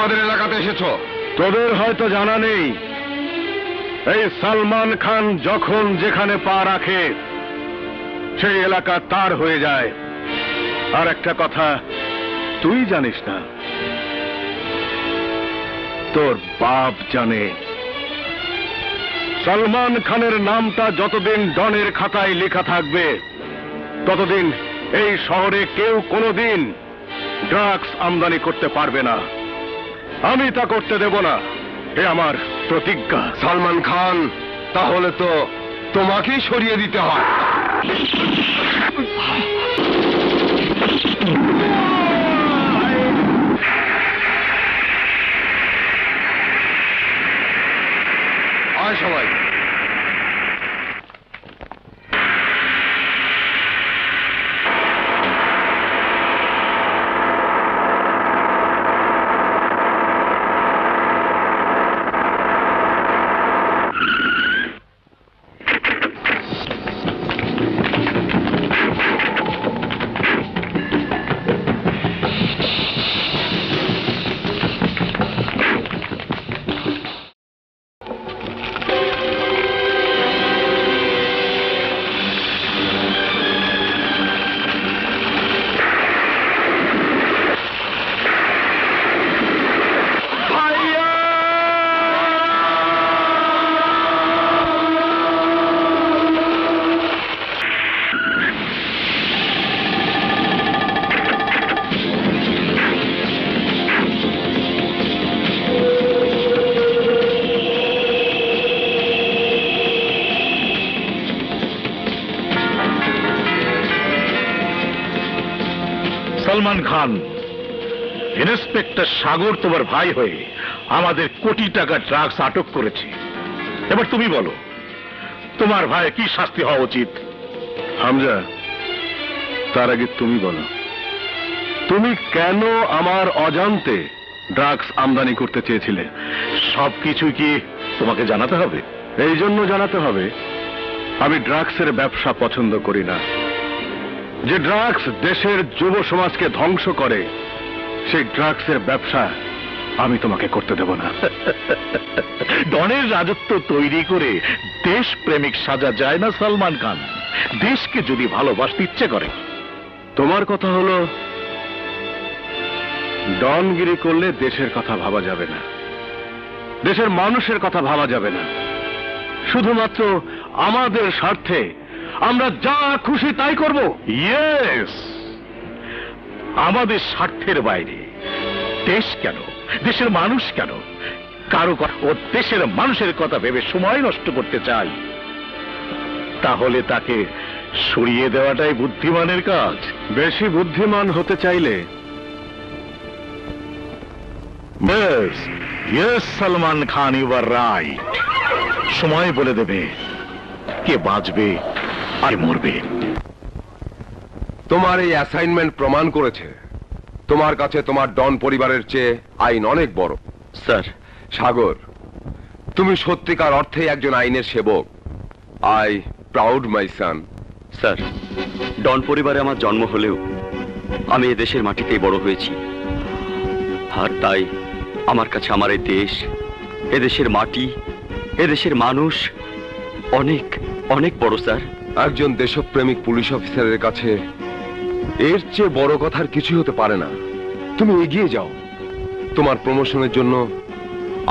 আমাদের এলাকাতে এসেছো? তোদের হয়তো জানা নেই, এই সালমান খান যখন যেখানে পা রাখে সেই এলাকা তার হয়ে যায়। আর একটা কথা তুই জানিস না, তোর বাপ জানে। সালমান খানের নামটা যতদিন ডনের খাতায় লেখা থাকবে ততদিন এই শহরে কেউ কোনোদিন ড্রাগস আমদানি করতে পারবে না। আমি তা করতে দেব না, এ আমার প্রতিজ্ঞা। সালমান খান, তাহলে তো তোমাকেই সরিয়ে দিতে হয়। আয় সবাই। সালমান খান, ইন্সপেক্টর সাগর তোমার ভাই হয়ে আমাদের কোটি টাকা ড্রাগস আটক করেছে। এবার তুমি বলো, তোমার ভাই কি শাস্তি হওয়া উচিত? হামজা, তার আগে তুমি বলো, তুমি কেন আমার অজান্তে ড্রাগস আমদানি করতে চেয়েছিলে? সবকিছু কি তোমাকে জানাতে হবে? এই জন্য জানাতে হবে, আমি ড্রাগসের ব্যবসা পছন্দ করি না। যে ড্রাগস দেশের যুব সমাজকে ধ্বংস করে সেই ড্রাগসের ব্যবসা আমি তোমাকে করতে দেব না। ডনের রাজত্ব তৈরি করে দেশ প্রেমিক সাজা যায় না সালমান খান। দেশকে যদি ভালোবাসতে ইচ্ছে করে। তোমার কথা হলো ডনগিরি করলে দেশের কথা ভাবা যাবে না, দেশের মানুষের কথা ভাবা যাবে না। শুধুমাত্র আমাদের স্বার্থে আমরা যা খুশি তাই করব। ইয়েস, আমাদের স্বার্থের বাইরে দেশ কেন, দেশের মানুষ কেন কারো ও দেশের মানুষের কথা ভেবে সময় নষ্ট করতে চাই, তাহলে তাকে সরিয়ে দেওয়াটাই বুদ্ধিমানের কাজ। বেশি বুদ্ধিমান হতে চাইলে yes Salman Khan, you are right. সময় বলে দেবে কে বাঁচবে আর মরবে। তোমার এই অ্যাসাইনমেন্ট প্রমাণ করেছে তোমার কাছে তোমার ডন পরিবারের চেয়ে আইন অনেক বড়। স্যার, সাগর, তুমি সত্যিকার অর্থে একজন আইনের সেবক। I proud my son. Sir, ডন পরিবারে আমার জন্ম হলেও আমি এ দেশের মাটিতেই বড় হয়েছি। আর তাই আমার কাছে আমার এই দেশ, এদেশের মাটি, এদেশের মানুষ অনেক অনেক বড় স্যার। একজন দেশপ্রেমিক পুলিশ অফিসারের কাছে এর চেয়ে বড় কথার কিছু হতে পারে না। তুমি এগিয়ে যাও, তোমার প্রমোশনের জন্য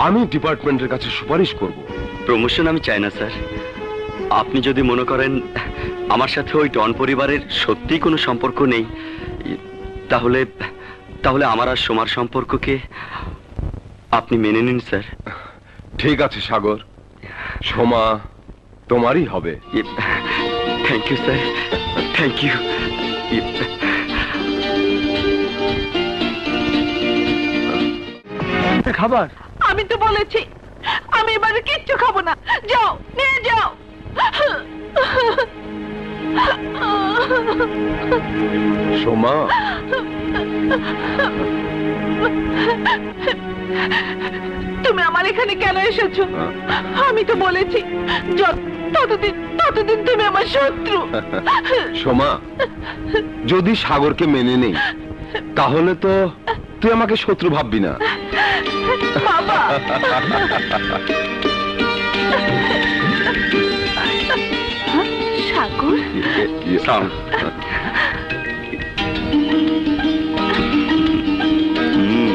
আমি ডিপার্টমেন্টের কাছে সুপারিশ করব। প্রমোশন আমি চাই না স্যার। আপনি যদি মনে করেন আমার সাথে ওই ডন পরিবারের সত্যিই কোনো সম্পর্ক নেই, তাহলে তাহলে আমার আর সোমার সম্পর্ককে আপনি মেনে নিন স্যার। ঠিক আছে সাগর, সোমা তোমারই হবে। Thank you sir, thank you. খাবার আমি তো বলেছি আমি এবারে কিচ্ছু খাবো না। যাও, নিয়ে যাও। সোমা, তুমি আমার এখানে কেন এসেছো? আমি তো বলেছি ততদিন তুমি আমার শত্রু। সোমা, যদি সাগরকে মেনে নেই তাহলে তো তুই আমাকে শত্রু ভাববি না। বাবা সাগর থাম। হুম।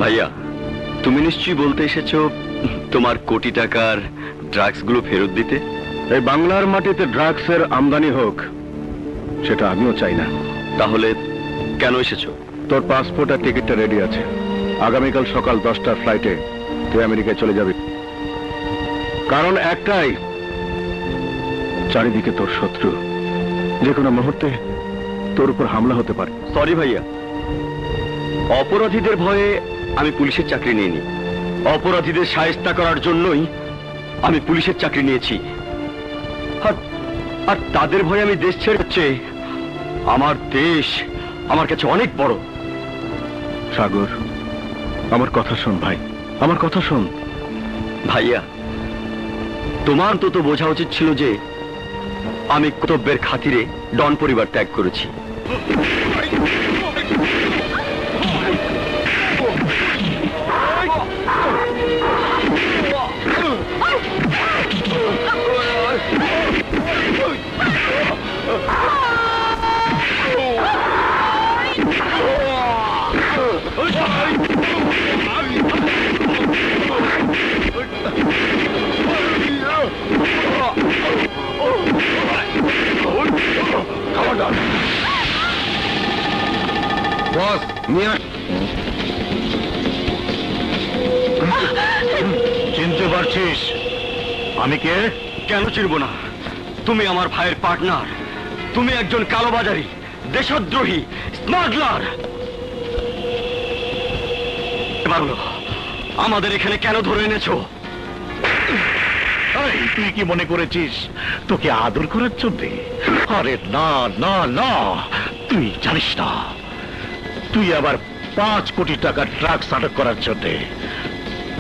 ভাইয়া, তুমি নিশ্চয়ই বলতে এসেছো তোমার কোটি টাকার ড্রাগস গুলো ফেরত দিতে। এই বাংলার মাটিতে ড্রাগসের আমদানি হোক, সেটা আমিও চাই না। তাহলে কেন এসেছো? তোর পাসপোর্ট আর টিকিটটা রেডি আছে। আগামীকাল সকাল 10টার ফ্লাইটে তুই আমেরিকায় চলে যাবি। কারণ একটাই, চারিদিকে তোর শত্রু, যে কোনো মুহূর্তে তোর উপর হামলা হতে পারে। সরি ভাইয়া, অপরাধীদের ভয়ে আমি পুলিশের চাকরি নিইনি। অপরাধীদের শায়েস্তা করার জন্যই আমি পুলিশের চাকরি নিয়েছি। আর তাদের ভয়ে আমি দেশ ছেড়ে হচ্ছে। আমার দেশ আমার কাছে অনেক বড়। সাগর, আমার কথা শোন ভাই, আমার কথা শোন। ভাইয়া, তোমার তো বোঝা উচিত ছিল যে আমি কর্তব্যের খাতিরে ডন পরিবার ত্যাগ করেছি। বস নিয়ে আস। চিনতে পারছিস আমি কে? কেন চিনব না? তুমি আমার ভাইয়ের পার্টনার। তুমি একজন কালোবাজারি, দেশদ্রোহী, স্মাগলার। এবার বলো, আমাদের এখানে কেন ধরে এনেছো? এই, তুই কি মনে করেছিস তোকে আদর করার জন্য? আরে না না না, তুই জানিস না, তুই আবার 5 কোটি টাকা ড্রাগস আটক করার জন্য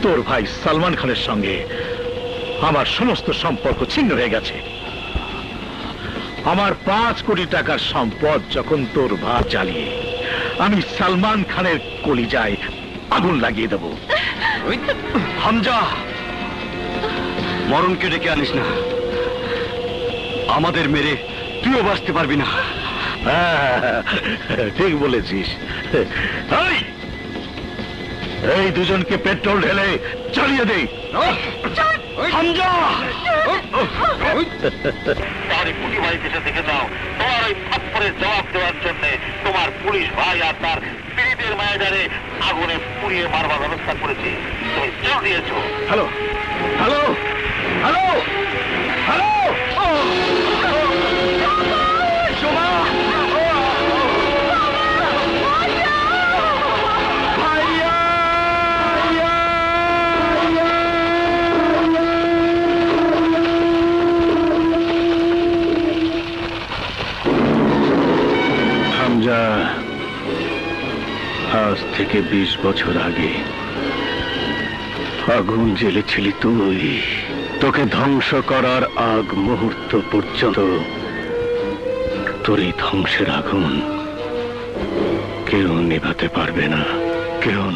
তোর ভাই সালমান খানের সঙ্গে আমার সমস্ত সম্পর্ক ছিন্ন হয়ে গেছে। আমার 5 কোটি টাকার সম্পদ যখন তোর ভাই জ্বালিয়ে, আমি সালমান খানের কলিজায় আগুন লাগিয়ে দেব। হামজা, মরণকে ডেকে আনিস না। আমাদের মেরে তুইও বাঁচতে পারবি না। হ্যাঁ, ঠিক বলেছিস। এই, এই দুজনকে পেট্রোল ঢেলে চালিয়ে দে। হামজা! তার কুটি ভাই দেশে দেখে দাও, তোমার ওই থাপ্পড়ের জবাব দেওয়ার জন্য তোমার পুলিশ ভাই আর তার পীড়িতের মায়াজারে আগুনে পুড়িয়ে মারবার ব্যবস্থা করেছে। তুমি জোর দিয়েছো। হ্যালো হ্যালো হ্যালো হ্যালো, শোভা! হামজা, আজ থেকে 20 বছর আগে আগুন জ্বেলেছিলি তুই। তোকে ধ্বংস করার আগ মুহূর্ত পর্যন্ত তোর এই ধ্বংসের আগুন কেউ নেভাতে পারবে না, কেউ না।